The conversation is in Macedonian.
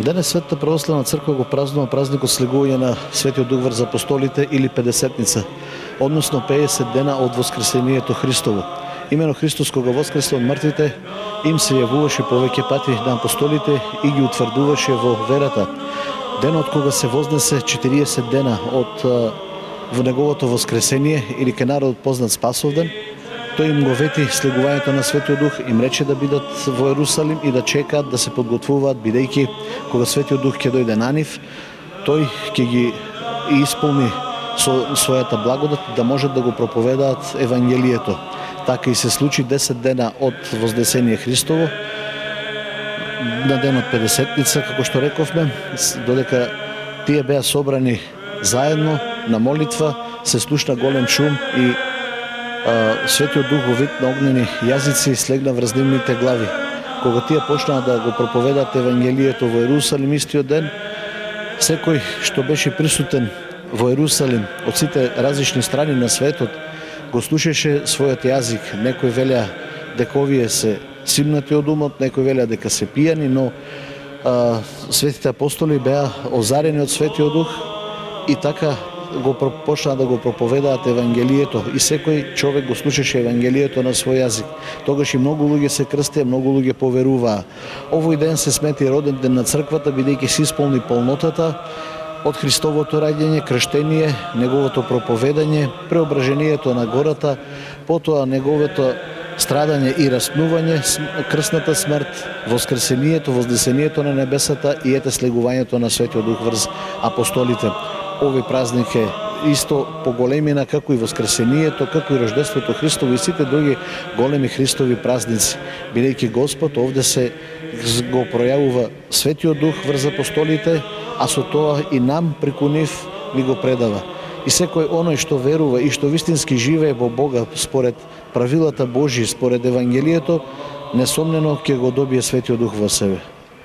Денес Светата православна црква го празнува празникот слегување на Светиот Дух врз апостолите или Педесетница, односно 50 дена од Воскресението Христово. Имено Христос кога воскресе од мртвите, им се јавуваше повеќе пати на апостолите и ги утврдуваше во верата. Денот кога се вознесе 40 дена од во неговото воскресение или ке народот познат Спасовден, тој им го вети слегувањето на Светиот Дух, им рече да бидат во Ерусалим и да чекаат, да се подготвуваат, бидејќи кога Светиот Дух ќе дојде на нив, тој ќе ги исполни со својата благодат да можат да го проповедаат Евангелието. Така и се случи 10 дена од Вознесение Христово, на денот Педесетница, како што рековме, додека тие беа собрани заедно на молитва, се слушна голем шум и Светиот Дух во вид на огнени јазици слегна врз нивните глави. Кога тие почнаа да го проповедаат Евангелието во Ерусалим истиот ден, секој што беше присутен во Ерусалим од сите различни страни на светот го слушаше својот јазик. Некои велеа дека овие се симнати од умот, некои велеа дека се пијани, но светите апостоли беа озарени од Светиот Дух и така го почнаа да го проповедаат Евангелието и секој човек го слушаше Евангелието на свој јазик. Тогаш и многу луѓе се крстеа, многу луѓе поверуваа. Овој ден се смети роден ден на црквата, бидејќи се исполни полнотата од Христовото раѓање, крштение, неговото проповедање, преображението на гората, потоа неговото страдање и раснување, крсната смрт, воскресението, вознесението на небесата и ете слегувањето на Светиот Дух врз апостолите. Овој празник е исто поголемина како и Воскресението, како и Рождеството Христово и сите други големи Христови празници. Бидејќи Господ овде се го пројавува Светиот Дух врз апостолите, а со тоа и нам преку нив ни го предава. И секој оној што верува и што вистински живее во Бога според правилата Божји, според Евангелието, несомнено ќе го добие Светиот Дух во себе.